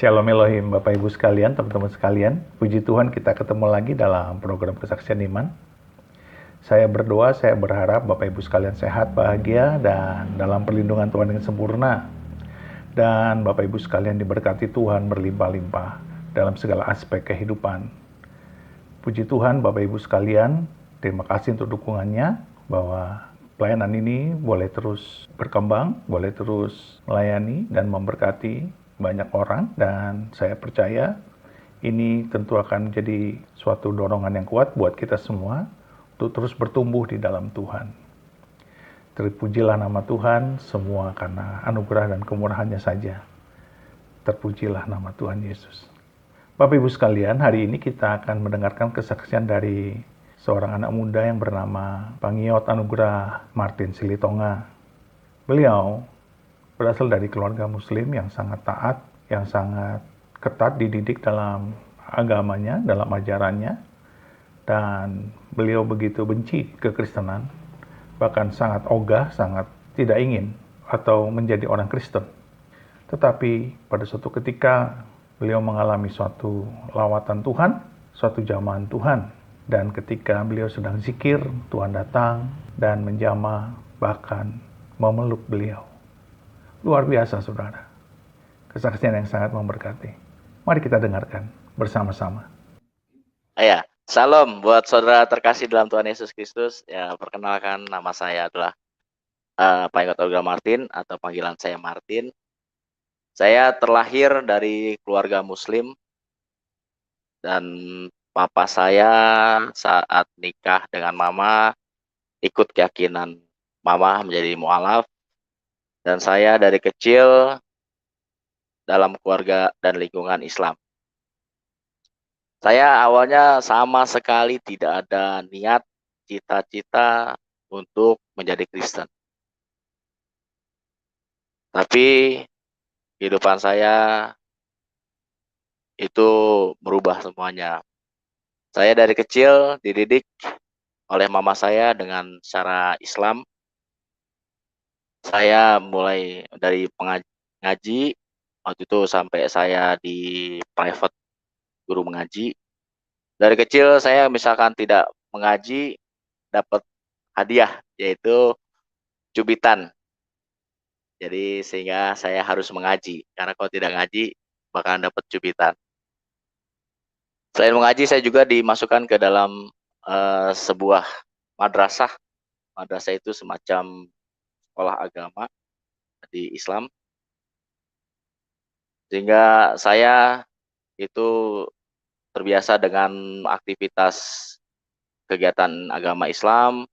Shalom Elohim, Bapak Ibu sekalian, teman-teman sekalian. Puji Tuhan kita ketemu lagi dalam program Kesaksian Iman. Saya berdoa, saya berharap Bapak Ibu sekalian sehat, bahagia, dan dalam perlindungan Tuhan yang sempurna. Dan Bapak Ibu sekalian diberkati Tuhan berlimpah-limpah dalam segala aspek kehidupan. Puji Tuhan Bapak Ibu sekalian, terima kasih untuk dukungannya bahwa pelayanan ini boleh terus berkembang, boleh terus melayani dan memberkati banyak orang, dan saya percaya ini tentu akan menjadi suatu dorongan yang kuat buat kita semua untuk terus bertumbuh di dalam Tuhan. Terpujilah nama Tuhan semua karena anugerah dan kemurahannya saja. Terpujilah nama Tuhan Yesus. Bapak Ibu sekalian, hari ini kita akan mendengarkan kesaksian dari seorang anak muda yang bernama Pangiot Anugrah Martin Silitonga. Beliau berasal dari keluarga muslim yang sangat taat, yang sangat ketat dididik dalam agamanya, dalam ajarannya, dan beliau begitu benci kekristenan, bahkan sangat ogah, sangat tidak ingin atau menjadi orang Kristen. Tetapi pada suatu ketika beliau mengalami suatu lawatan Tuhan, suatu jamahan Tuhan, dan ketika beliau sedang zikir, Tuhan datang dan menjamah, bahkan memeluk beliau. Luar biasa, saudara. Kesaksian yang sangat memberkati. Mari kita dengarkan bersama-sama. Ya, salam buat saudara terkasih dalam Tuhan Yesus Kristus. Ya, perkenalkan nama saya adalah Pangiot Anugrah Martin atau panggilan saya Martin. Saya terlahir dari keluarga Muslim dan papa saya saat nikah dengan mama ikut keyakinan mama menjadi mualaf, dan saya dari kecil dalam keluarga dan lingkungan Islam. Saya awalnya sama sekali tidak ada niat, cita-cita untuk menjadi Kristen. Tapi kehidupan saya itu berubah semuanya. Saya dari kecil dididik oleh mama saya dengan cara Islam. Saya mulai dari ngaji, waktu itu sampai saya di private guru mengaji. Dari kecil saya misalkan tidak mengaji, dapat hadiah, yaitu cubitan. Jadi sehingga saya harus mengaji, karena kalau tidak ngaji bakalan dapat cubitan. Selain mengaji, saya juga dimasukkan ke dalam sebuah madrasah. Madrasah itu semacam sekolah agama di Islam. Sehingga saya itu terbiasa dengan aktivitas kegiatan agama Islam,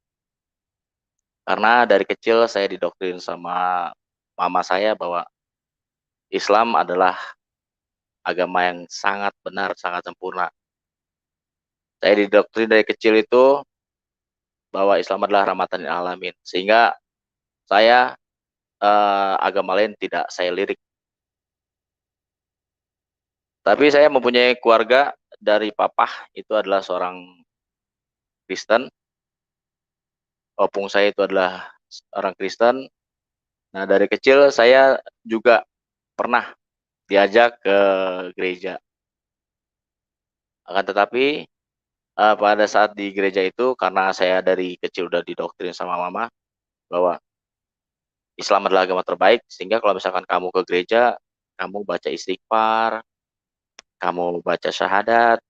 karena dari kecil saya didoktrin sama mama saya bahwa Islam adalah agama yang sangat benar, sangat sempurna. Saya didoktrin dari kecil itu bahwa Islam adalah rahmatan lil alamin, sehingga saya agama lain tidak saya lirik. Tapi saya mempunyai keluarga, dari papa itu adalah seorang Kristen, opung saya itu adalah orang Kristen. Nah, dari kecil saya juga pernah diajak ke gereja. Akan tetapi pada saat di gereja itu, karena saya dari kecil udah didoktrin sama mama bahwa Islam adalah agama terbaik, sehingga kalau misalkan kamu ke gereja, kamu baca istighfar, kamu baca syahadat,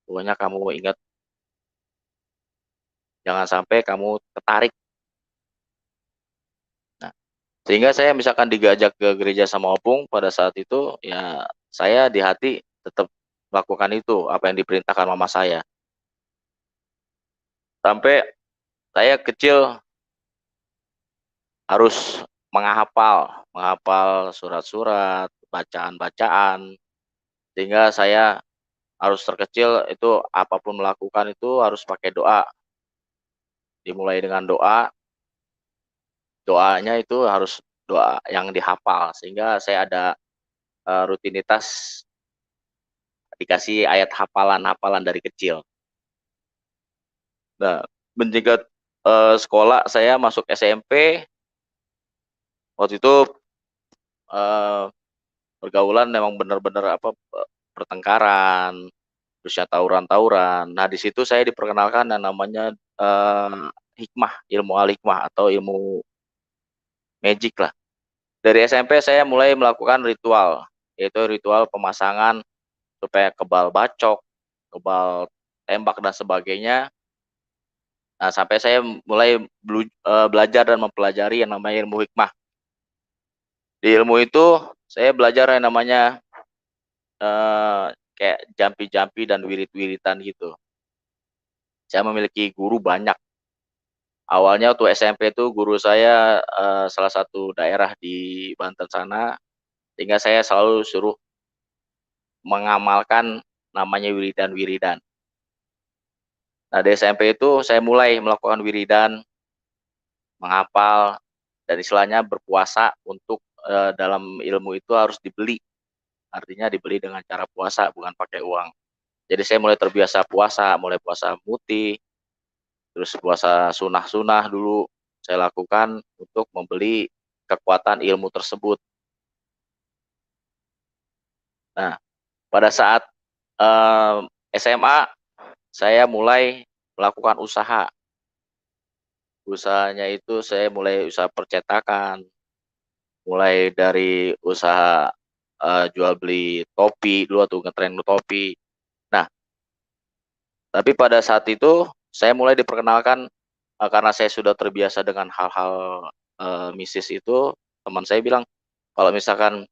pokoknya kamu ingat, jangan sampai kamu tertarik. Nah, sehingga saya misalkan diajak ke gereja sama opung, pada saat itu ya saya di hati tetap melakukan itu, apa yang diperintahkan mama saya. Sampai saya kecil harus menghafal surat-surat, bacaan-bacaan, sehingga saya harus terkecil itu apapun melakukan itu harus pakai doa. Dimulai dengan doa, doanya itu harus doa yang dihafal, sehingga saya ada rutinitas dikasih ayat hafalan-hafalan dari kecil. Nah, meningkat sekolah, saya masuk SMP, waktu itu pergaulan memang benar-benar pertengkaran, terusnya tawuran-tawuran. Nah, di situ saya diperkenalkan yang namanya hikmah, ilmu al-hikmah atau ilmu magic lah. Dari SMP saya mulai melakukan ritual, yaitu ritual pemasangan supaya kebal bacok, kebal tembak dan sebagainya. Nah, sampai saya mulai belajar dan mempelajari yang namanya ilmu hikmah. Di ilmu itu saya belajar yang namanya kayak jampi-jampi dan wirid-wiritan gitu. Saya memiliki guru banyak. Awalnya waktu SMP itu guru saya salah satu daerah di Banten sana, sehingga saya selalu suruh mengamalkan namanya wiridan-wiridan. Nah, di SMP itu saya mulai melakukan wiridan, menghafal, dan istilahnya berpuasa untuk dalam ilmu itu harus dibeli. Artinya dibeli dengan cara puasa, bukan pakai uang. Jadi saya mulai terbiasa puasa, mulai puasa putih, terus puasa sunah-sunah dulu saya lakukan untuk membeli kekuatan ilmu tersebut. Nah, pada saat SMA saya mulai melakukan usaha. Usahanya itu saya mulai usaha percetakan, mulai dari usaha jual beli topi dulu tuh, ngetren topi. Nah, tapi pada saat itu saya mulai diperkenalkan karena saya sudah terbiasa dengan hal-hal mistis itu, teman saya bilang, "Kalau misalkan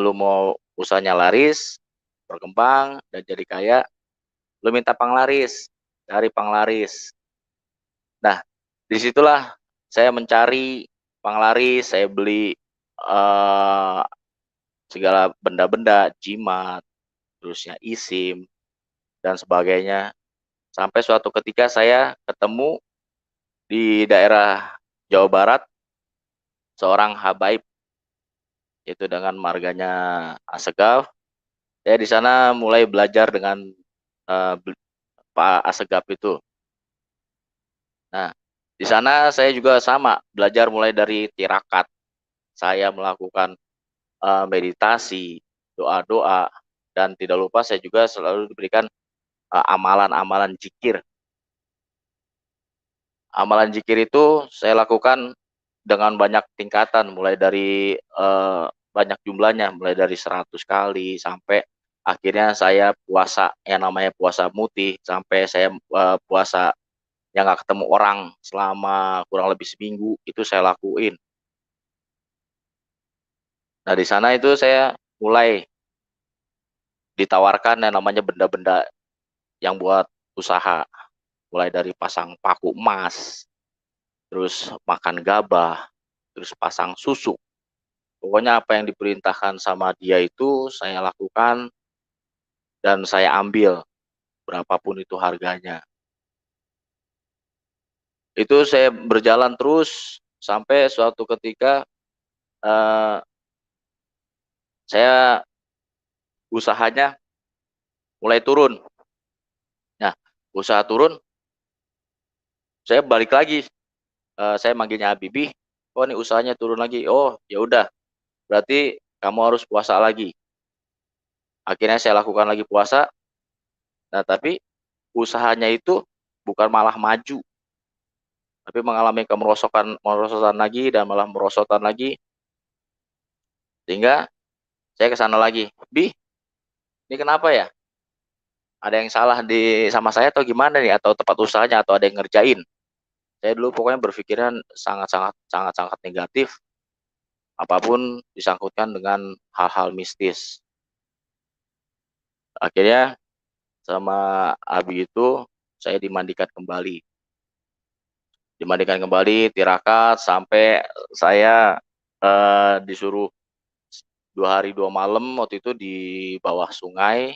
lu mau usahanya laris, berkembang dan jadi kaya, lu minta panglaris, cari panglaris." Nah, disitulah saya mencari panglaris, saya beli eee, segala benda-benda, jimat, terusnya isim dan sebagainya. Sampai suatu ketika saya ketemu di daerah Jawa Barat seorang habaib, yaitu dengan marganya Assegaf. Saya di sana mulai belajar dengan eee, Pak Assegaf itu. Nah, di sana saya juga sama, belajar mulai dari tirakat. Saya melakukan meditasi, doa-doa, dan tidak lupa saya juga selalu diberikan amalan-amalan zikir. Amalan zikir itu saya lakukan dengan banyak tingkatan, mulai dari banyak jumlahnya, mulai dari 100 kali sampai akhirnya saya puasa yang namanya puasa mutih, sampai saya puasa yang nggak ketemu orang selama kurang lebih seminggu, itu saya lakuin. Nah, di sana itu saya mulai ditawarkan yang namanya benda-benda yang buat usaha, mulai dari pasang paku emas, terus makan gabah, terus pasang susu. Pokoknya apa yang diperintahkan sama dia itu saya lakukan dan saya ambil, berapapun itu harganya. Itu saya berjalan terus sampai suatu ketika eee, saya usahanya mulai turun. Nah, usaha turun, saya balik lagi, saya manggilnya Habibie, "Oh, ini usahanya turun lagi." "Oh, ya udah, berarti kamu harus puasa lagi." Akhirnya saya lakukan lagi puasa. Nah, tapi usahanya itu bukan malah maju, tapi mengalami kemerosotan lagi dan malah merosotan lagi, sehingga saya ke sana lagi, "Bi, ini kenapa ya? Ada yang salah sama saya atau gimana nih? Atau tempat usahanya atau ada yang ngerjain?" Saya dulu pokoknya berpikiran sangat-sangat negatif, apapun disangkutkan dengan hal-hal mistis. Akhirnya sama Abi itu saya dimandikan kembali. Dimandikan kembali, tirakat, sampai saya disuruh 2 hari 2 malam waktu itu di bawah sungai.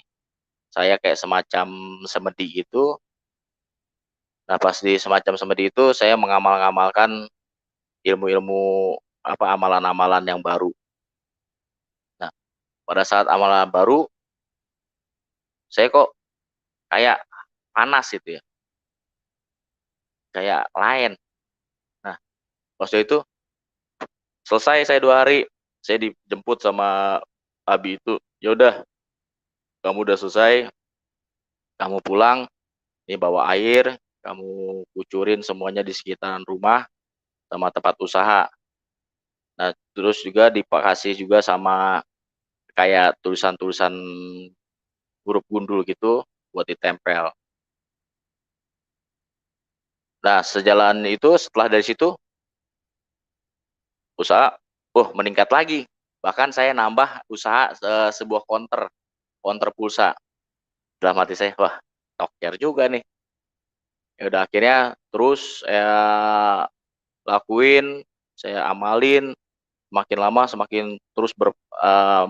Saya kayak semacam semedi gitu. Nah, pas di semacam semedi itu saya mengamalkan ilmu-ilmu amalan-amalan yang baru. Nah, pada saat amalan baru, saya kok kayak panas gitu ya, kayak lain. Nah, waktu itu selesai saya 2 hari, saya dijemput sama Abi itu, ya udah kamu udah selesai, kamu pulang, ini bawa air, kamu kucurin semuanya di sekitaran rumah sama tempat usaha. Nah, terus juga dikasih juga sama kayak tulisan-tulisan huruf gundul gitu buat ditempel. Nah, sejalan itu setelah dari situ usaha meningkat lagi. Bahkan saya nambah usaha sebuah counter pulsa. Dalam hati saya, wah, toker juga nih. Ya udah akhirnya terus saya lakuin, saya amalin, semakin lama semakin terus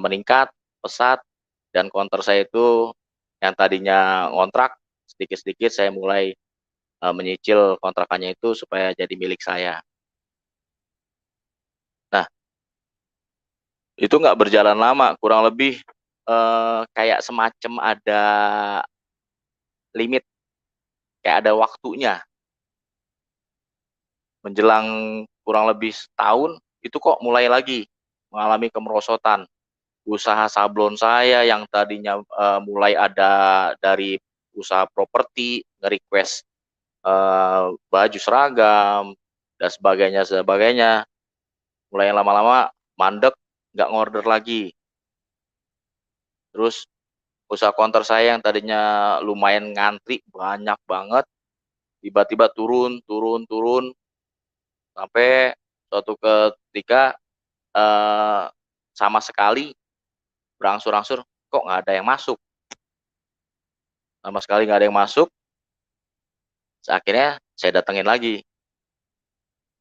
meningkat, pesat, dan counter saya itu yang tadinya ngontrak, sedikit-sedikit saya mulai menyicil kontrakannya itu supaya jadi milik saya. Nah, itu nggak berjalan lama, kurang lebih kayak semacam ada limit, kayak ada waktunya. Menjelang kurang lebih setahun, itu kok mulai lagi mengalami kemerosotan. Usaha sablon saya yang tadinya mulai ada dari usaha properti, nge-request baju seragam, dan sebagainya, mulai lama-lama mandek, nggak ngorder lagi. Terus usaha counter saya yang tadinya lumayan ngantri, banyak banget, tiba-tiba turun, sampai suatu ketika eh, sama sekali berangsur-angsur kok nggak ada yang masuk, sama sekali nggak ada yang masuk. Akhirnya saya datengin lagi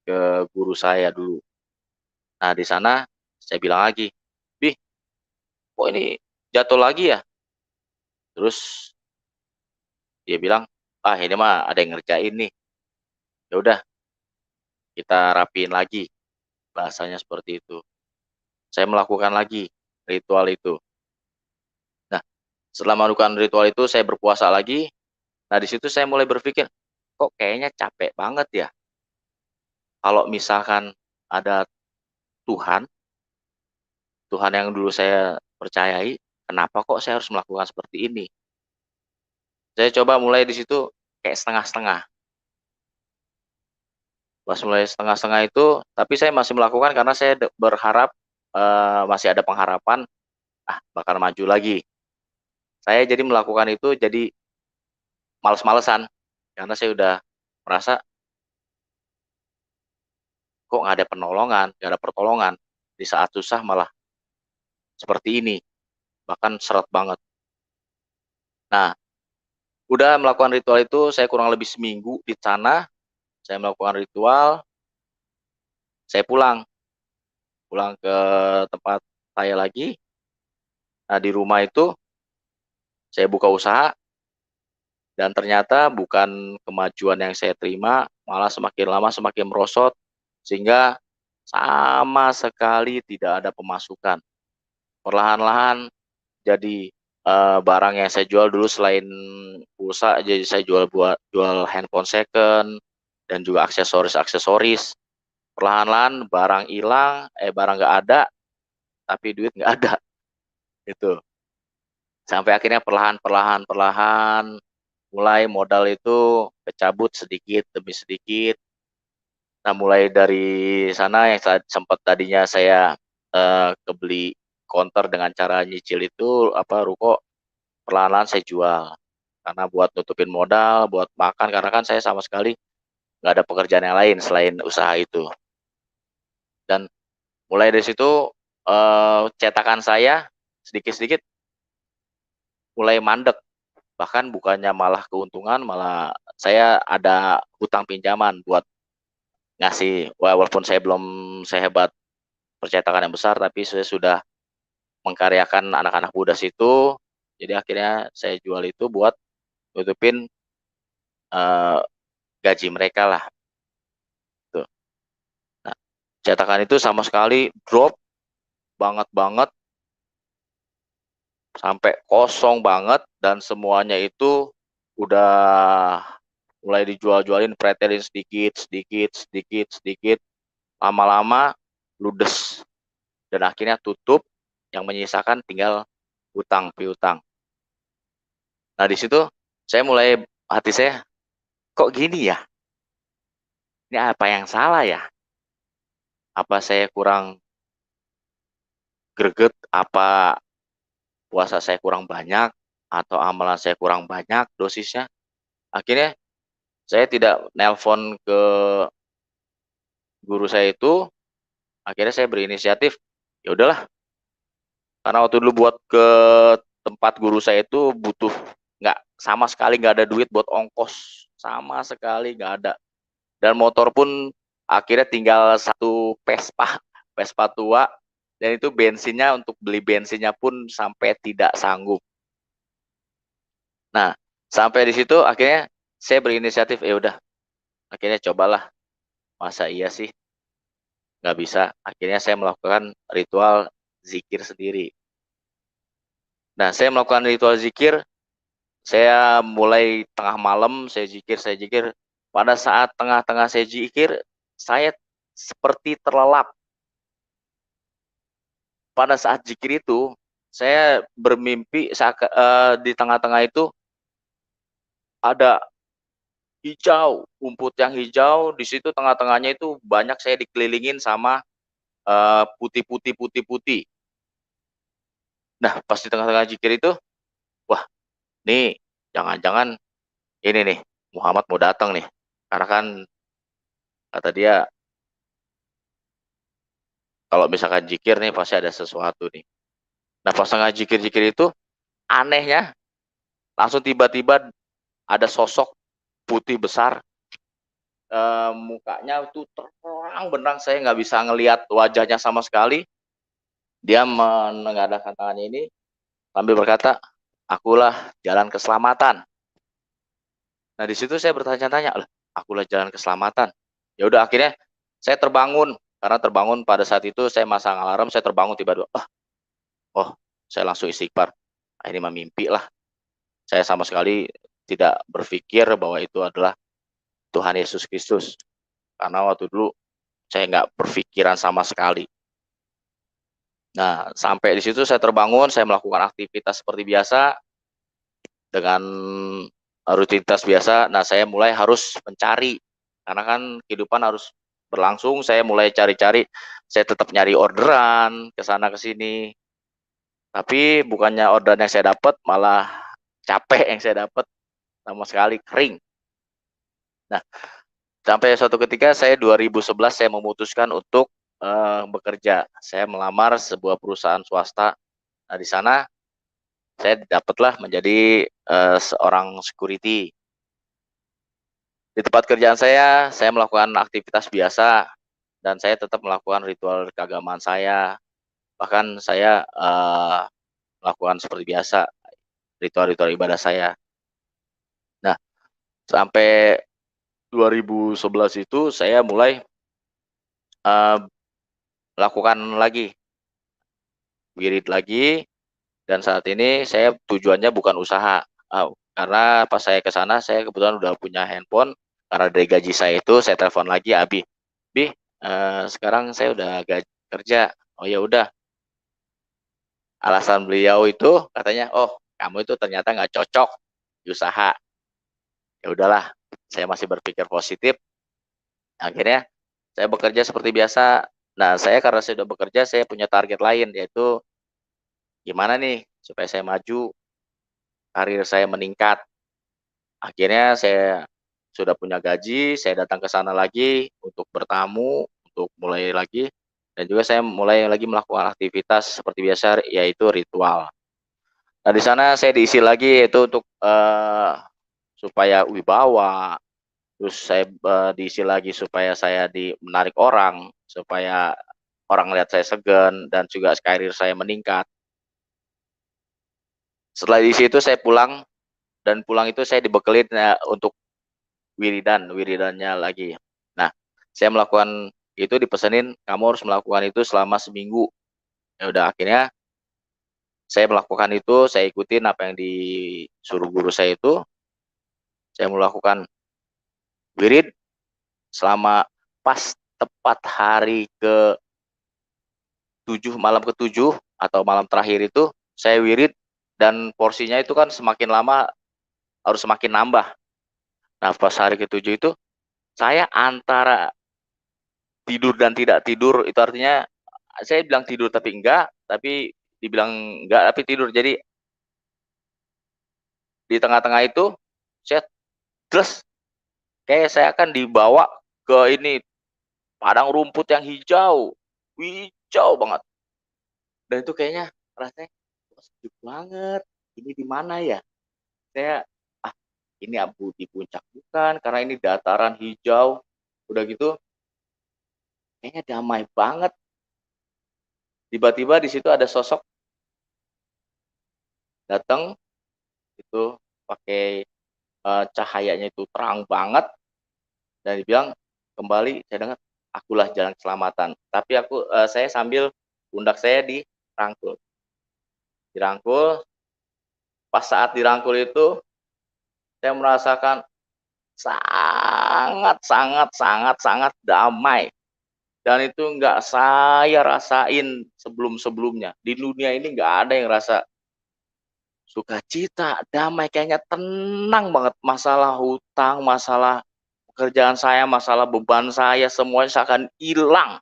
ke guru saya dulu. Nah, di sana saya bilang lagi, "Bih, kok ini jatuh lagi ya?" Terus dia bilang, "Ah, ini mah ada yang ngerjain nih. Ya udah, kita rapiin lagi." Bahasanya seperti itu. Saya melakukan lagi ritual itu. Nah, setelah melakukan ritual itu saya berpuasa lagi. Nah, di situ saya mulai berpikir, kok kayaknya capek banget ya. Kalau misalkan ada Tuhan, Tuhan yang dulu saya percayai, kenapa kok saya harus melakukan seperti ini? Saya coba mulai di situ kayak setengah-setengah. Pas mulai setengah-setengah itu, tapi saya masih melakukan karena saya berharap masih ada pengharapan, bakal maju lagi. Saya jadi melakukan itu jadi males-malesan karena saya udah merasa kok nggak ada penolongan, nggak ada pertolongan di saat susah malah seperti ini, bahkan seret banget. Nah, udah melakukan ritual itu saya kurang lebih seminggu di sana, saya melakukan ritual, saya pulang ke tempat saya lagi. Nah, di rumah itu saya buka usaha dan ternyata bukan kemajuan yang saya terima, malah semakin lama semakin merosot sehingga sama sekali tidak ada pemasukan. Perlahan-lahan jadi barang yang saya jual dulu selain pulsa, jadi saya jual handphone second dan juga aksesoris. Perlahan-lahan barang hilang, barang nggak ada, tapi duit nggak ada. Itu. Sampai akhirnya perlahan mulai modal itu kecabut sedikit demi sedikit. Nah, mulai dari sana yang sempat tadinya saya kebeli counter dengan cara nyicil itu ruko, perlahan-lahan saya jual. Karena buat nutupin modal, buat makan, karena kan saya sama sekali nggak ada pekerjaan yang lain selain usaha itu. Dan mulai dari situ cetakan saya sedikit-sedikit mulai mandek. Bahkan bukannya malah keuntungan, malah saya ada hutang pinjaman buat ngasih, walaupun saya belum sehebat percetakan yang besar, tapi saya sudah mengkaryakan anak-anak Budas itu. Jadi akhirnya saya jual itu buat nutupin eh, gaji mereka lah. Tuh. Nah, cetakan itu sama sekali drop banget, sampai kosong banget, dan semuanya itu udah mulai dijual-jualin, pretelin sedikit, lama-lama ludes dan akhirnya tutup, yang menyisakan tinggal hutang piutang. Nah, di situ saya mulai, hati saya, kok gini ya? Ini apa yang salah ya? Apa saya kurang greget? Apa puasa saya kurang banyak? Atau amalan saya kurang banyak dosisnya? Akhirnya saya tidak nelpon ke guru saya itu, akhirnya saya berinisiatif, ya udahlah, karena waktu dulu buat ke tempat guru saya itu butuh, nggak, sama sekali nggak ada duit buat ongkos, sama sekali nggak ada. Dan motor pun akhirnya tinggal satu Vespa, Vespa tua, dan itu bensinnya, untuk beli bensinnya pun sampai tidak sanggup. Nah, sampai di situ akhirnya saya berinisiatif, ya udah, akhirnya cobalah, masa iya sih nggak bisa. Akhirnya saya melakukan ritual zikir sendiri. Nah, saya melakukan ritual zikir, saya mulai tengah malam, saya zikir, saya zikir. Pada saat tengah-tengah saya zikir, saya seperti terlelap. Pada saat zikir itu, saya bermimpi di tengah-tengah itu ada hijau, rumput yang hijau, di situ tengah-tengahnya itu banyak, saya dikelilingin sama putih-putih, putih-putih. Nah, pas di tengah-tengah zikir itu, wah, nih jangan-jangan ini nih, Muhammad mau datang nih. Karena kan kata dia, kalau misalkan zikir nih pasti ada sesuatu nih. Nah, pas tengah zikir-zikir itu, anehnya langsung tiba-tiba ada sosok putih besar, mukanya tuh terang benderang, saya nggak bisa ngelihat wajahnya sama sekali. Dia menengadahkan tangannya ini sambil berkata, akulah jalan keselamatan. Nah, di situ saya bertanya-tanya, lah, akulah jalan keselamatan. Ya udah, akhirnya saya terbangun, karena terbangun pada saat itu saya masang alarm, saya terbangun tiba-tiba, oh, saya langsung istighfar. Nah, ini mah mimpi lah. Saya sama sekali tidak berpikir bahwa itu adalah Tuhan Yesus Kristus. Karena waktu dulu saya nggak berpikiran sama sekali. Nah, sampai di situ saya terbangun, saya melakukan aktivitas seperti biasa, dengan rutinitas biasa. Nah, saya mulai harus mencari, karena kan kehidupan harus berlangsung. Saya mulai cari-cari, saya tetap nyari orderan ke sana ke sini. Tapi bukannya orderan yang saya dapat, malah capek yang saya dapat, sama sekali kering. Nah, sampai suatu ketika saya 2011 saya memutuskan untuk bekerja. Saya melamar sebuah perusahaan swasta. Nah, di sana saya dapatlah menjadi seorang security. Di tempat kerjaan saya melakukan aktivitas biasa dan saya tetap melakukan ritual keagamaan saya. Bahkan saya melakukan seperti biasa ritual-ritual ibadah saya. Nah, sampai 2011 itu saya mulai melakukan lagi wirid lagi, dan saat ini saya tujuannya bukan usaha. Karena pas saya ke sana saya kebetulan udah punya handphone, karena dari gaji saya itu saya telepon lagi, Abi, Bi, sekarang saya udah kerja. Oh ya udah. Alasan beliau itu katanya, oh kamu itu ternyata nggak cocok di usaha. Ya udahlah, saya masih berpikir positif. Akhirnya saya bekerja seperti biasa. Nah, saya karena saya sudah bekerja, saya punya target lain, yaitu gimana nih supaya saya maju, karir saya meningkat. Akhirnya saya sudah punya gaji, saya datang ke sana lagi untuk bertamu, untuk mulai lagi, dan juga saya mulai lagi melakukan aktivitas seperti biasa, yaitu ritual. Nah, di sana saya diisi lagi, yaitu untuk supaya wibawa, terus saya diisi lagi supaya saya menarik orang, supaya orang lihat saya segan, dan juga karir saya meningkat. Setelah di situ saya pulang, dan pulang itu saya dibekelin untuk wiridannya lagi. Nah, saya melakukan itu, dipesenin kamu harus melakukan itu selama seminggu. Ya udah, akhirnya saya melakukan itu, saya ikutin apa yang disuruh guru saya itu. Saya melakukan wirid selama pas tepat hari ke malam ke-7 atau malam terakhir itu saya wirid dan porsinya itu kan semakin lama harus semakin nambah. Nah, pas hari ke-7 itu saya antara tidur dan tidak tidur, itu artinya saya bilang tidur tapi enggak, tapi dibilang enggak tapi tidur. Jadi di tengah-tengah itu saya terus kayak saya akan dibawa ke ini padang rumput yang hijau banget. Dan itu kayaknya rasanya sejuk banget. Ini di mana ya? Saya ini abu di puncak bukan, karena ini dataran hijau. Udah gitu kayaknya damai banget. Tiba-tiba di situ ada sosok datang itu pakai cahayanya itu terang banget dan dibilang kembali, saya dengar akulah jalan keselamatan. Tapi saya sambil pundak saya dirangkul. Pas saat dirangkul itu saya merasakan sangat sangat sangat sangat damai, dan itu nggak saya rasain sebelumnya. Di dunia ini nggak ada yang rasa sukacita, damai, kayaknya tenang banget. Masalah hutang, masalah pekerjaan saya, masalah beban saya, semuanya seakan hilang.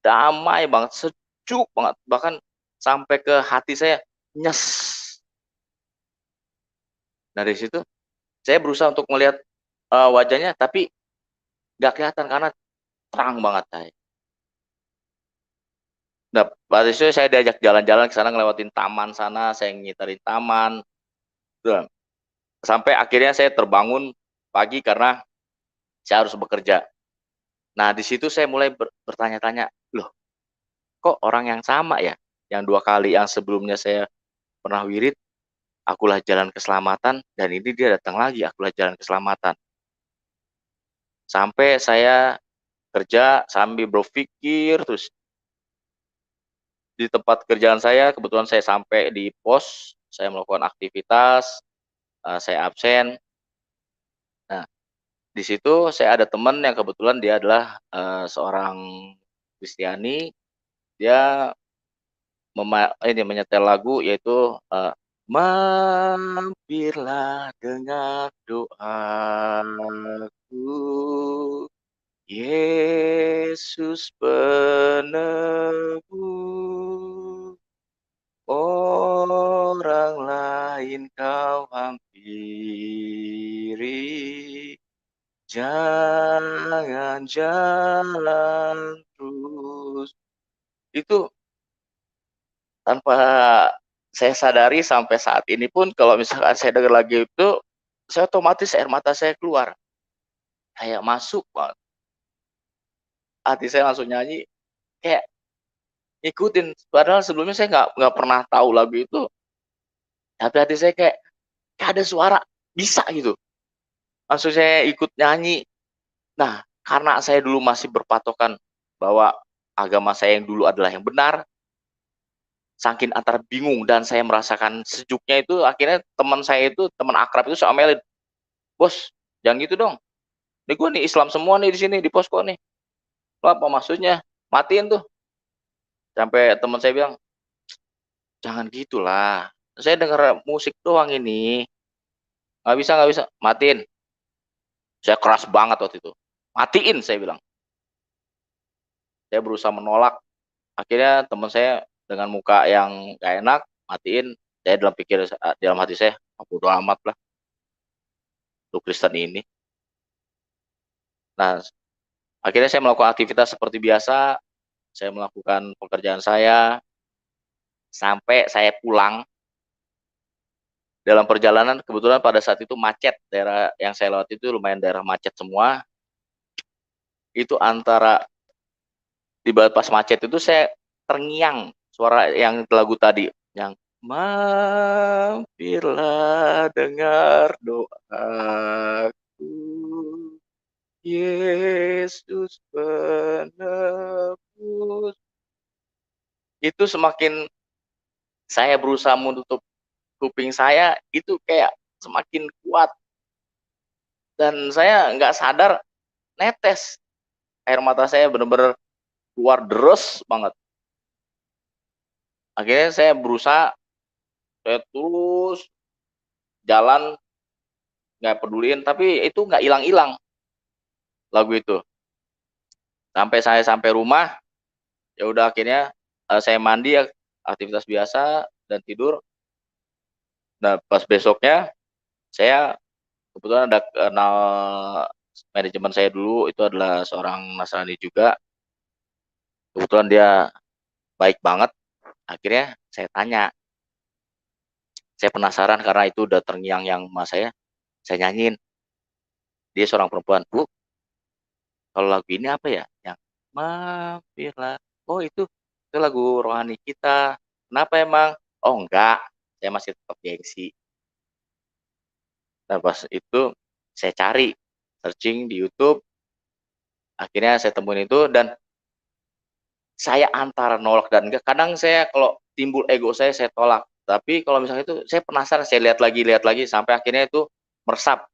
Damai banget, sejuk banget, bahkan sampai ke hati saya, nyes. Nah, dari situ saya berusaha untuk melihat wajahnya, tapi nggak kelihatan karena terang banget saya. Nah, pada itu saya diajak jalan-jalan ke sana, ngelewatin taman sana, saya ngiterin taman. Sampai akhirnya saya terbangun pagi karena saya harus bekerja. Nah, di situ saya mulai bertanya-tanya, loh, kok orang yang sama ya? Yang 2 kali yang sebelumnya saya pernah wirid, akulah jalan keselamatan, dan ini dia datang lagi, akulah jalan keselamatan. Sampai saya kerja sambil berpikir terus. Di tempat kerjaan saya, kebetulan saya sampai di pos, saya melakukan aktivitas, saya absen. Nah, di situ saya ada teman yang kebetulan dia adalah seorang Kristiani. Dia menyetel lagu yaitu mampirlah dengar doaku, Yesus penebus, orang lain kau hampiri, jangan jalan terus. Itu tanpa saya sadari sampai saat ini pun kalau misalkan saya dengar lagu itu, saya otomatis air mata saya keluar. Kayak masuk banget. Hati saya langsung nyanyi, kayak ngikutin. Padahal sebelumnya saya nggak pernah tahu lagu itu. Tapi hati saya kayak ada suara, bisa gitu. Langsung saya ikut nyanyi. Nah, karena saya dulu masih berpatokan bahwa agama saya yang dulu adalah yang benar, saking antara bingung dan saya merasakan sejuknya itu, akhirnya teman saya itu, teman akrab itu, omelin, bos jangan gitu dong, nih gue nih Islam semua nih di sini di posko nih, lo apa maksudnya, matiin tuh. Sampai teman saya bilang, jangan gitulah, saya denger musik doang ini, nggak bisa, matiin. Saya keras banget waktu itu, matiin saya bilang. Saya berusaha menolak, akhirnya teman saya dengan muka yang gak enak matiin. Saya dalam hati saya, bodo amat lah lu Kristen ini. Nah, akhirnya saya melakukan aktivitas seperti biasa, saya melakukan pekerjaan saya sampai saya pulang. Dalam perjalanan kebetulan pada saat itu macet, daerah yang saya lewati itu lumayan daerah macet semua. Itu antara di pas macet itu saya terngiang suara yang lagu tadi, yang mampirlah dengar doaku, Yesus penebus. Itu semakin saya berusaha menutup kuping saya, itu kayak semakin kuat. Dan saya nggak sadar netes. Air mata saya bener-bener keluar deres banget. Akhirnya saya berusaha, saya terus jalan, nggak peduliin, tapi itu nggak hilang-hilang lagu itu. Sampai saya sampai rumah, ya udah akhirnya saya mandi ya, aktivitas biasa dan tidur. Nah, pas besoknya saya kebetulan ada kenal manajemen saya dulu, itu adalah seorang Nasrani juga. Kebetulan dia baik banget. Akhirnya saya tanya, saya penasaran karena itu udah terngiang-ngiang sama saya nyanyiin. Dia seorang perempuan, Bu, kalau lagu ini apa ya? Yang mampirlah. Oh itu lagu rohani kita. Kenapa emang? Oh enggak, saya masih tetap gengsi. Nah pas itu saya cari, searching di YouTube, akhirnya saya temuin itu dan saya antara nolak dan enggak. Kadang saya kalau timbul ego saya tolak. Tapi kalau misalnya itu saya penasaran, saya lihat lagi sampai akhirnya itu meresap.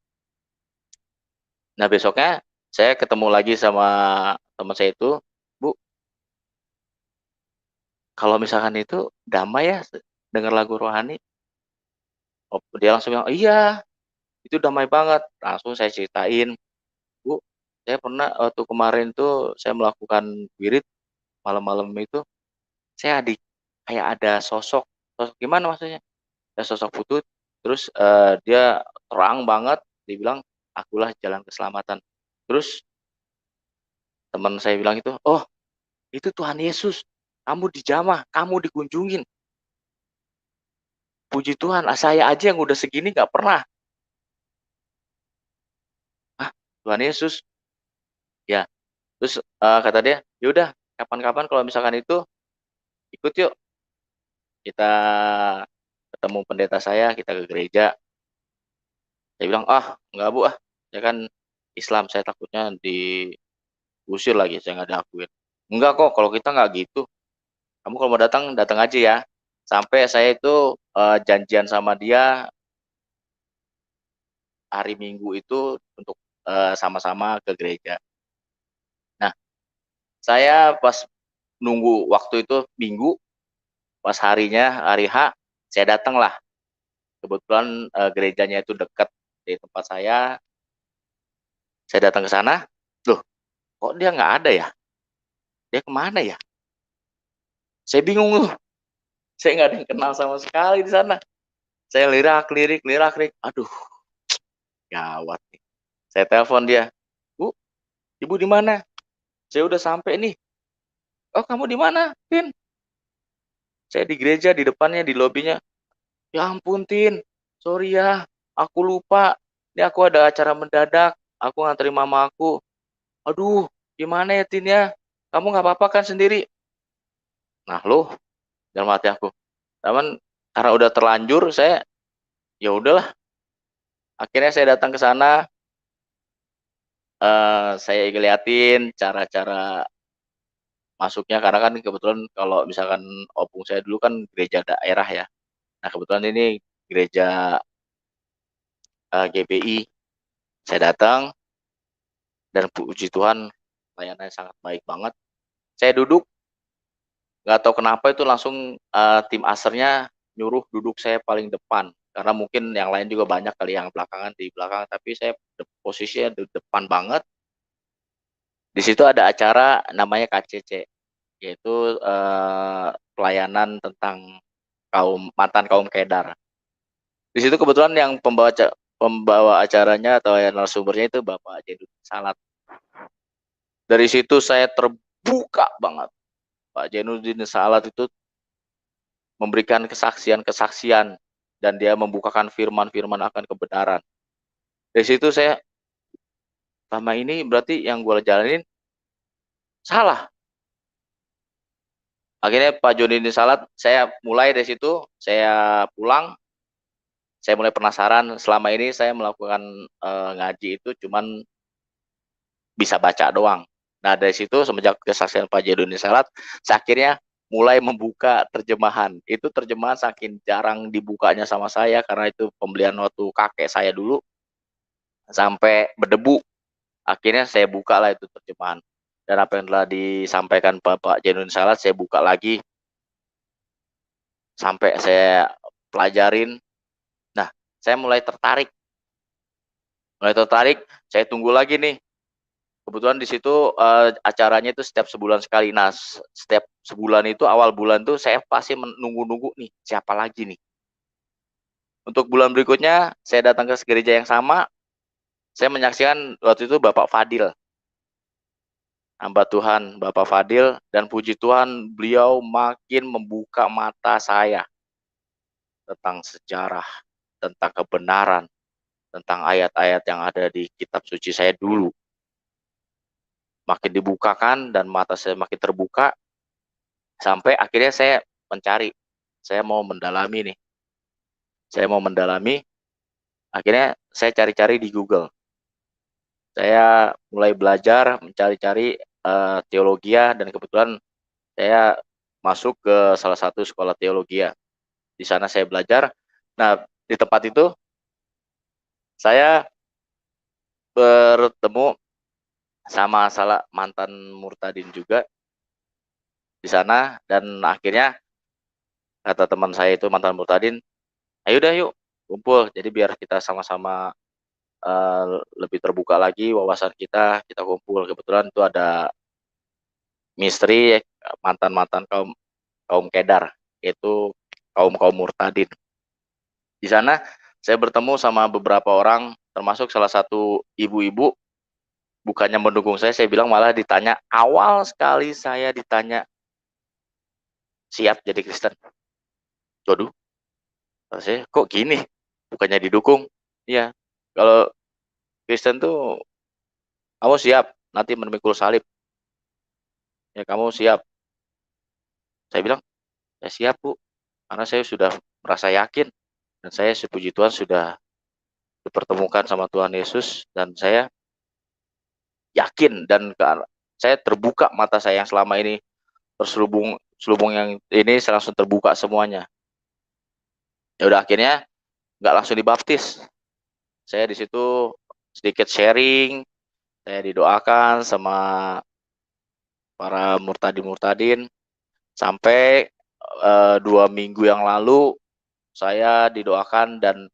Nah besoknya saya ketemu lagi sama teman saya itu, Bu, kalau misalkan itu damai ya dengar lagu rohani. Oh, dia langsung bilang, iya itu damai banget. Langsung saya ceritain, Bu, saya pernah waktu kemarin tuh saya melakukan wirid malam-malam itu, saya kayak ada sosok gimana maksudnya? Ada sosok putut, terus dia terang banget, dia bilang, akulah jalan keselamatan. Terus teman saya bilang itu, oh itu Tuhan Yesus, kamu dijamah, kamu dikunjungin. Puji Tuhan, saya aja yang udah segini nggak pernah. Ah, Tuhan Yesus, ya. Terus kata dia, yaudah kapan-kapan kalau misalkan itu ikut yuk, kita ketemu pendeta saya, kita ke gereja. Saya bilang, ah nggak Bu, saya kan Islam, saya takutnya diusir lagi, saya nggak diakuin. Enggak kok, kalau kita nggak gitu. Kamu kalau mau datang, datang aja ya. Sampai saya itu janjian sama dia hari Minggu itu untuk sama-sama ke gereja. Nah, saya pas nunggu waktu itu Minggu, pas harinya, hari H, saya datang lah. Kebetulan gerejanya itu dekat di tempat saya datang ke sana, loh kok dia nggak ada ya? Dia kemana ya? Saya bingung loh, saya nggak ada yang kenal sama sekali di sana. Saya lirak-lirik, aduh gawat nih. Saya telepon dia, Bu, Ibu di mana? Saya udah sampai nih. Oh kamu di mana, Tin? Saya di gereja, di depannya, di lobinya. Ya ampun, Tin. Sorry ya, aku lupa. Ini aku ada acara mendadak. Aku nganterin mama aku. Aduh, gimana ya, Tin ya? Kamu nggak apa-apa kan sendiri? Nah, loh, dalam hati aku. Cuman karena udah terlanjur, saya ya udahlah. Akhirnya saya datang ke sana. Saya ngeliatin cara-cara masuknya karena kan kebetulan kalau misalkan opung saya dulu kan gereja daerah ya. Nah, kebetulan ini gereja GBI. Saya datang dan puji Tuhan layanannya sangat baik banget. Saya duduk, nggak tahu kenapa itu langsung tim asernya nyuruh duduk saya paling depan. Karena mungkin yang lain juga banyak kali yang belakangan di belakang, tapi saya posisinya di depan banget. Di situ ada acara namanya KCC, yaitu pelayanan tentang mantan kaum Kedar. Di situ kebetulan yang pembawa acaranya atau yang narasumbernya itu Bapak Jedud Salat. Dari situ saya terbuka banget. Pak Jainuddin Salat itu memberikan kesaksian-kesaksian dan dia membukakan firman-firman akan kebenaran. Dari situ saya, selama ini berarti yang gue jalanin salah. Akhirnya Pak Jainuddin Salat, saya mulai dari situ, saya pulang, saya mulai penasaran. Selama ini saya melakukan ngaji itu cuman bisa baca doang. Nah dari situ semenjak kesaksian Pak Jainuddin Salat, saya akhirnya mulai membuka terjemahan. Itu terjemahan saking jarang dibukanya sama saya karena itu pembelian waktu kakek saya dulu sampai berdebu. Akhirnya saya buka lah itu terjemahan. dan apa yang telah disampaikan Bapak Genuine Salad saya buka lagi sampai saya pelajarin. Nah, saya mulai tertarik, saya tunggu lagi nih. Kebetulan di situ acaranya itu setiap sebulan sekali. Nah, setiap sebulan itu awal bulan tuh saya pasti menunggu-nunggu nih, siapa lagi nih. Untuk bulan berikutnya saya datang ke gereja yang sama, saya menyaksikan waktu itu Bapak Fadil, hamba Tuhan Bapak Fadil, dan puji Tuhan beliau makin membuka mata saya tentang sejarah, tentang kebenaran, tentang ayat-ayat yang ada di kitab suci saya dulu. Makin dibukakan dan mata saya makin terbuka, sampai akhirnya saya mencari, saya mau mendalami nih. Saya mau mendalami, akhirnya saya cari-cari di Google. Saya mulai belajar, mencari-cari teologia, dan kebetulan saya masuk ke salah satu sekolah teologia. Di sana saya belajar. Nah, di tempat itu saya bertemu sama salah mantan murtadin juga di sana, dan akhirnya kata teman saya itu mantan murtadin, ayo dah yuk kumpul, jadi biar kita sama-sama lebih terbuka lagi wawasan kita kumpul. Kebetulan itu ada misteri mantan-mantan kaum kaum kedar, yaitu kaum murtadin. Di sana saya bertemu sama beberapa orang, termasuk salah satu ibu-ibu. Bukannya mendukung saya bilang malah ditanya, awal sekali saya ditanya, siap jadi Kristen? Waduh, saya kok gini? Bukannya didukung. Iya, kalau Kristen tuh kamu siap nanti memikul salib. Ya kamu siap. Saya bilang, saya siap Bu, karena saya sudah merasa yakin, dan saya sepuji Tuhan sudah dipertemukan sama Tuhan Yesus, dan saya yakin, dan saya terbuka mata saya yang selama ini terselubung yang ini langsung terbuka semuanya. Ya udah, akhirnya nggak langsung dibaptis. Saya di situ sedikit sharing, saya didoakan sama para murtadin sampai 2 minggu yang lalu saya didoakan, dan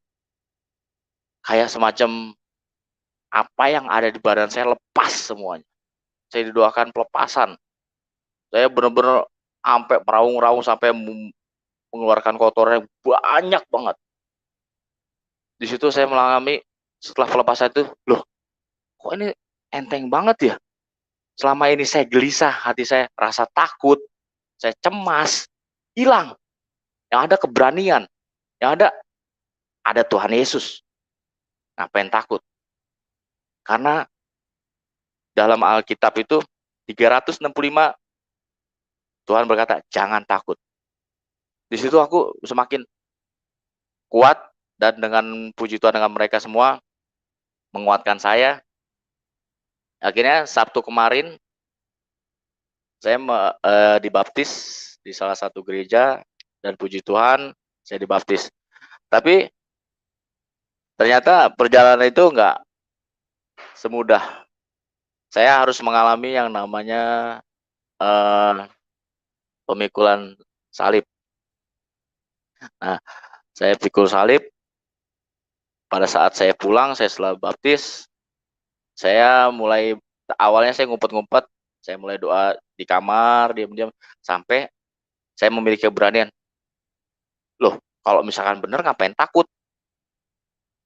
kayak semacam apa yang ada di badan saya lepas semuanya. Saya didoakan pelepasan. Saya benar-benar sampai meraung-raung, sampai mengeluarkan kotoran banyak banget. Di situ saya mengalami, setelah pelepasan itu, loh kok ini enteng banget ya? Selama ini saya gelisah, hati saya rasa takut, saya cemas, hilang. Yang ada keberanian, yang ada Tuhan Yesus. Ngapain takut? Karena dalam Alkitab itu 365 Tuhan berkata, jangan takut. Di situ aku semakin kuat, dan dengan puji Tuhan dengan mereka semua menguatkan saya. Akhirnya Sabtu kemarin saya dibaptis di salah satu gereja, dan puji Tuhan saya dibaptis. Tapi ternyata perjalanan itu enggak semudah. Saya harus mengalami yang namanya pemikulan salib. Nah, saya pikul salib. Pada saat saya pulang, saya setelah baptis, saya mulai, awalnya saya ngumpet-ngumpet, saya mulai doa di kamar, diam-diam, sampai saya memiliki keberanian. Loh, kalau misalkan benar ngapain takut?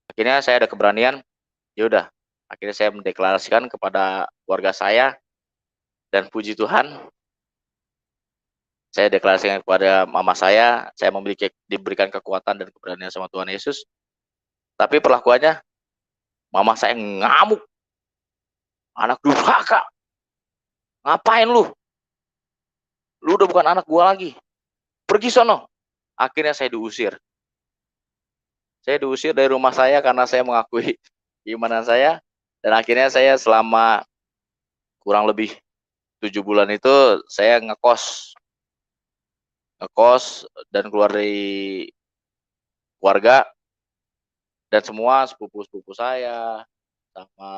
Akhirnya saya ada keberanian, ya udah. Akhirnya saya mendeklarasikan kepada keluarga saya, dan puji Tuhan, saya deklarasikan kepada mama saya diberikan kekuatan dan keberanian sama Tuhan Yesus. Tapi perlakuannya, mama saya ngamuk. Anak durhaka. Ngapain lu? Lu udah bukan anak gua lagi. Pergi sono. Akhirnya saya diusir. Saya diusir dari rumah saya karena saya mengakui keimanan saya. Dan akhirnya saya selama kurang lebih 7 bulan itu saya ngekos dan keluar dari keluarga, dan semua sepupu-sepupu saya sama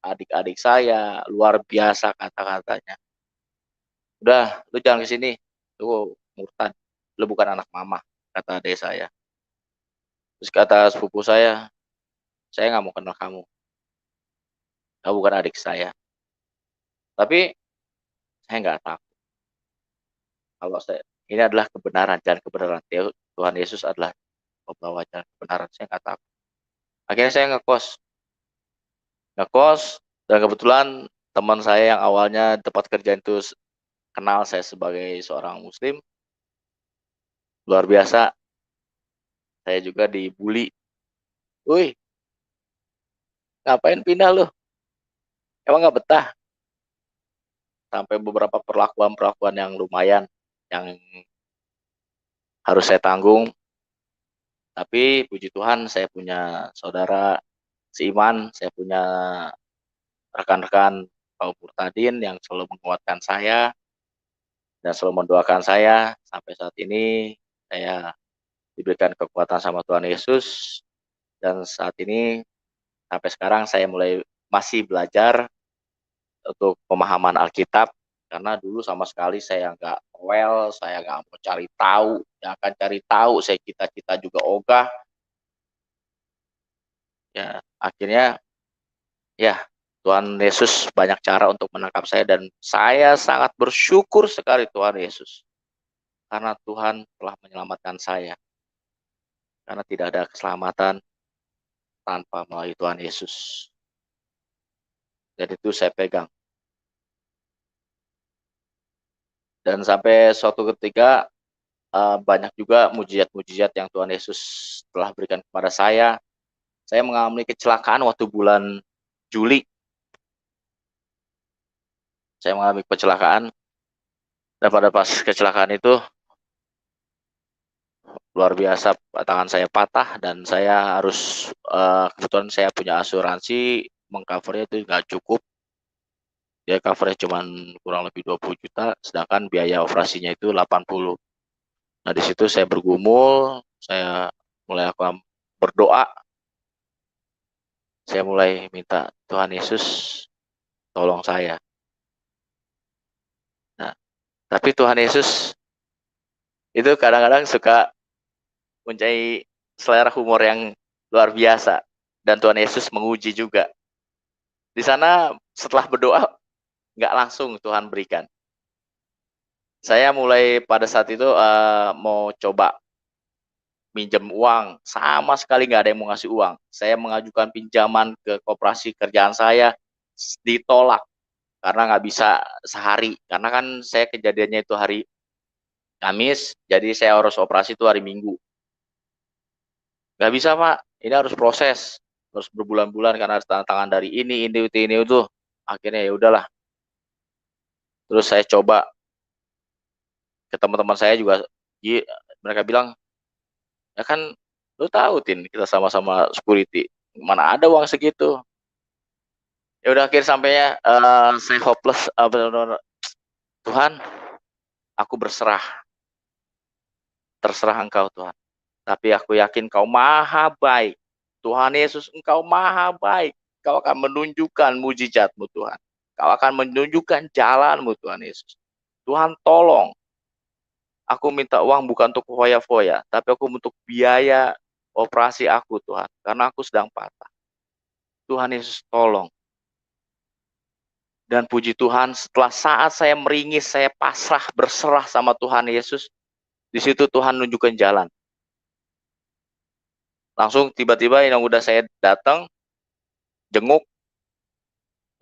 adik-adik saya, luar biasa kata-katanya. "Udah, lu jangan ke sini, lu murtad, lu bukan anak mama," kata adik saya. Terus kata sepupu saya nggak mau kenal kamu, kamu bukan adik saya. Tapi saya nggak takut, kalau saya ini adalah kebenaran, jalan kebenaran. Tuhan Yesus adalah pembawa jalan kebenaran, saya nggak takut. Akhirnya saya ngekos, dan kebetulan teman saya yang awalnya di tempat kerja itu kenal saya sebagai seorang muslim, luar biasa, saya juga dibully. "Woi, ngapain pindah lu? Emang nggak betah?" Sampai beberapa perlakuan-perlakuan yang lumayan, yang harus saya tanggung. Tapi puji Tuhan saya punya saudara seiman, saya punya rekan-rekan kaum murtadin yang selalu menguatkan saya dan selalu mendoakan saya. Sampai saat ini saya diberikan kekuatan sama Tuhan Yesus, dan saat ini sampai sekarang saya masih belajar untuk pemahaman Alkitab, karena dulu sama sekali saya nggak saya nggak mau cari tahu, yang akan cari tahu, saya cita-cita juga ogah. Ya, akhirnya ya Tuhan Yesus banyak cara untuk menangkap saya, dan saya sangat bersyukur sekali Tuhan Yesus, karena Tuhan telah menyelamatkan saya. Karena tidak ada keselamatan tanpa melalui Tuhan Yesus. Dan itu saya pegang. Dan sampai suatu ketika banyak juga mujizat-mujizat yang Tuhan Yesus telah berikan kepada saya. Saya mengalami kecelakaan waktu bulan Juli. Saya mengalami kecelakaan, dan pada pas kecelakaan itu luar biasa, tangan saya patah, dan saya harus kebetulan saya punya asuransi, mengcovernya itu nggak cukup. Dia covernya cuma kurang lebih 20 juta, sedangkan biaya operasinya itu 80. Nah, di situ saya bergumul, saya mulai berdoa, saya mulai minta, "Tuhan Yesus, tolong saya." Nah, tapi Tuhan Yesus itu kadang-kadang suka mempunyai selera humor yang luar biasa, dan Tuhan Yesus menguji juga. Di sana setelah berdoa, nggak langsung Tuhan berikan. Saya mulai pada saat itu mau coba minjem uang, sama sekali nggak ada yang mau ngasih uang. Saya mengajukan pinjaman ke koperasi kerjaan saya, ditolak karena nggak bisa sehari. Karena kan saya kejadiannya itu hari Kamis, jadi saya harus operasi itu hari Minggu. Nggak bisa Pak, ini harus proses, harus berbulan-bulan karena harus tanda tangan dari ini itu. Akhirnya ya udahlah. Terus saya coba ke teman-teman saya juga, mereka bilang, "Ya kan lu tahu Tin, kita sama-sama security, mana ada uang segitu." Ya udah akhir sampainya saya hopeless, bener-bener, "Tuhan, aku berserah, terserah Engkau Tuhan. Tapi aku yakin Kau maha baik. Tuhan Yesus, Engkau maha baik. Kau akan menunjukkan mujizat-Mu Tuhan. Kau akan menunjukkan jalan-Mu Tuhan Yesus. Tuhan tolong. Aku minta uang bukan untuk foya-foya, tapi aku untuk biaya operasi aku Tuhan. Karena aku sedang patah. Tuhan Yesus tolong." Dan puji Tuhan, setelah saat saya meringis, saya pasrah, berserah sama Tuhan Yesus, di situ Tuhan nunjukin jalan. Langsung tiba-tiba yang udah saya datang, jenguk,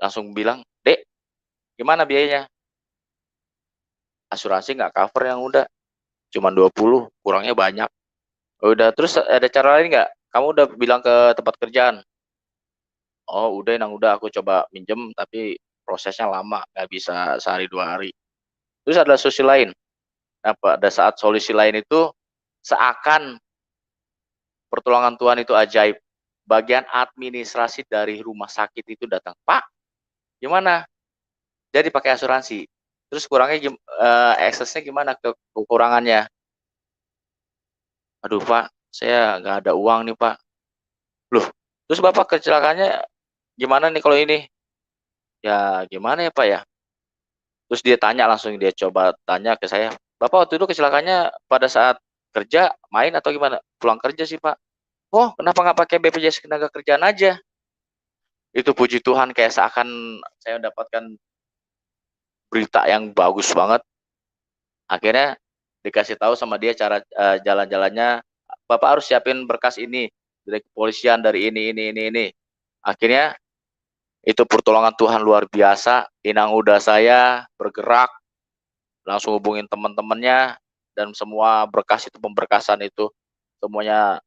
langsung bilang, "Dek, gimana biayanya?" Asuransi nggak cover yang udah, cuma 20, kurangnya banyak. "Oh, udah, terus ada cara lain nggak? Kamu udah bilang ke tempat kerjaan?" "Oh udah, yang udah aku coba minjem, tapi prosesnya lama, nggak bisa sehari 2 hari." Terus ada solusi lain. Nah, pada saat solusi lain itu, seakan pertolongan Tuhan itu ajaib. Bagian administrasi dari rumah sakit itu datang, "Pak, gimana? Jadi pakai asuransi. Terus kurangnya eksesnya gimana kekurangannya?" "Aduh Pak, saya nggak ada uang nih Pak." "Loh, terus Bapak kecelakaannya gimana nih kalau ini?" Ya gimana ya Pak ya? Terus dia tanya langsung, dia coba tanya ke saya, "Bapak waktu itu kecelakaannya pada saat kerja, main atau gimana?" "Pulang kerja sih Pak." "Oh kenapa nggak pakai BPJS Ketenagakerjaan aja?" Itu puji Tuhan kayak seakan saya mendapatkan berita yang bagus banget. Akhirnya dikasih tahu sama dia cara, jalan-jalannya, "Bapak harus siapin berkas ini, dari kepolisian, dari ini." Akhirnya itu pertolongan Tuhan luar biasa, inang udah saya bergerak, langsung hubungin teman-temannya, dan semua berkas itu, pemberkasan itu, semuanya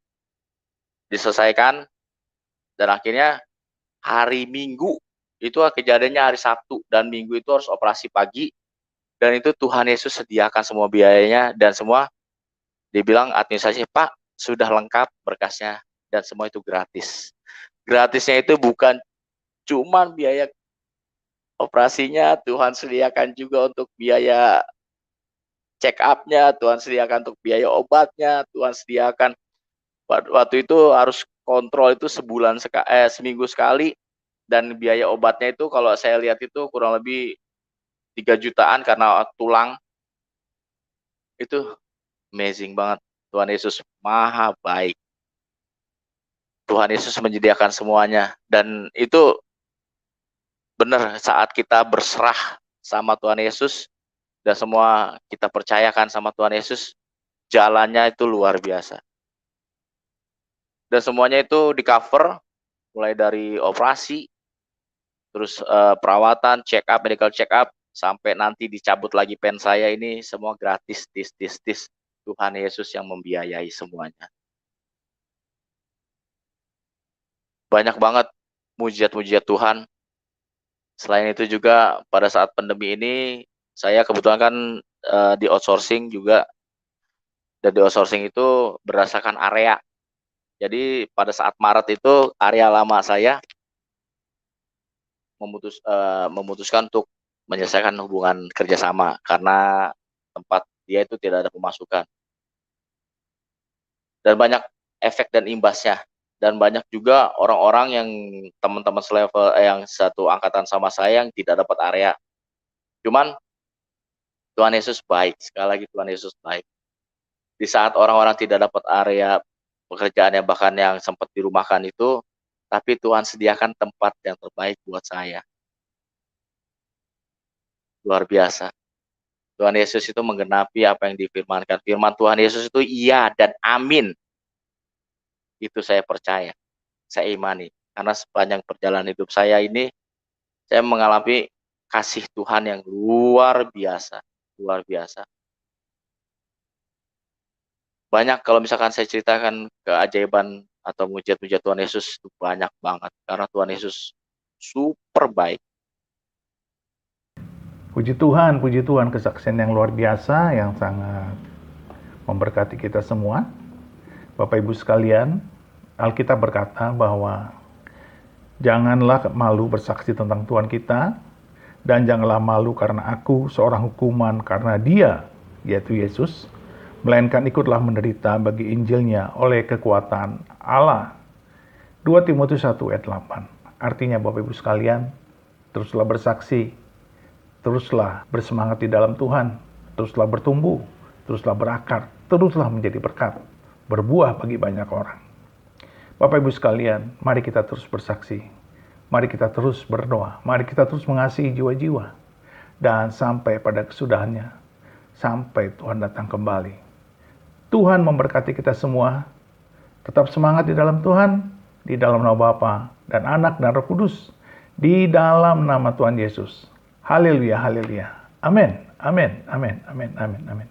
diselesaikan, dan akhirnya hari Minggu, itu kejadiannya hari Sabtu dan Minggu itu harus operasi pagi, dan itu Tuhan Yesus sediakan semua biayanya dan semua. Dibilang administrasi, "Pak, sudah lengkap berkasnya dan semua itu gratis." Gratisnya itu bukan cuman biaya operasinya, Tuhan sediakan juga untuk biaya check up-nya, Tuhan sediakan untuk biaya obatnya, Tuhan sediakan waktu itu harus kontrol itu seminggu sekali, dan biaya obatnya itu kalau saya lihat itu kurang lebih 3 jutaan karena tulang. Itu amazing banget. Tuhan Yesus maha baik. Tuhan Yesus menyediakan semuanya, dan itu benar saat kita berserah sama Tuhan Yesus dan semua kita percayakan sama Tuhan Yesus, jalannya itu luar biasa. Dan semuanya itu di-cover, mulai dari operasi, terus, perawatan, check up, medical check up, sampai nanti dicabut lagi pen saya ini semua gratis, tis. Tuhan Yesus yang membiayai semuanya. Banyak banget mujizat-mujizat Tuhan. Selain itu juga pada saat pandemi ini, saya kebetulan kan, di-outsourcing juga, dan di-outsourcing itu berdasarkan area. Jadi pada saat Maret itu area lama saya memutuskan untuk menyelesaikan hubungan kerjasama karena tempat dia itu tidak ada pemasukan, dan banyak efek dan imbasnya, dan banyak juga orang-orang yang teman-teman selevel yang satu angkatan sama saya yang tidak dapat area. Cuman Tuhan Yesus baik, sekali lagi Tuhan Yesus baik. Di saat orang-orang tidak dapat area pekerjaan yang bahkan yang sempat dirumahkan itu, tapi Tuhan sediakan tempat yang terbaik buat saya. Luar biasa. Tuhan Yesus itu menggenapi apa yang difirmankan. Firman Tuhan Yesus itu iya dan amin. Itu saya percaya, saya imani. Karena sepanjang perjalanan hidup saya ini, saya mengalami kasih Tuhan yang luar biasa, luar biasa. Banyak kalau misalkan saya ceritakan keajaiban atau mujizat-mujizat Tuhan Yesus itu banyak banget, karena Tuhan Yesus super baik. Puji Tuhan kesaksian yang luar biasa yang sangat memberkati kita semua. Bapak Ibu sekalian, Alkitab berkata bahwa janganlah malu bersaksi tentang Tuhan kita, dan janganlah malu karena aku seorang hukuman karena Dia, yaitu Yesus, melainkan ikutlah menderita bagi Injilnya oleh kekuatan Allah. 2 Timotius 1 ayat 8. Artinya Bapak Ibu sekalian, teruslah bersaksi, teruslah bersemangat di dalam Tuhan, teruslah bertumbuh, teruslah berakar, teruslah menjadi berkat, berbuah bagi banyak orang. Bapak Ibu sekalian, mari kita terus bersaksi, mari kita terus berdoa, mari kita terus mengasihi jiwa-jiwa, dan sampai pada kesudahannya, sampai Tuhan datang kembali. Tuhan memberkati kita semua, tetap semangat di dalam Tuhan, di dalam nama Bapa dan Anak dan Roh Kudus, di dalam nama Tuhan Yesus. Haleluya, haleluya. Amin, amin, amin, amin, amin, amin.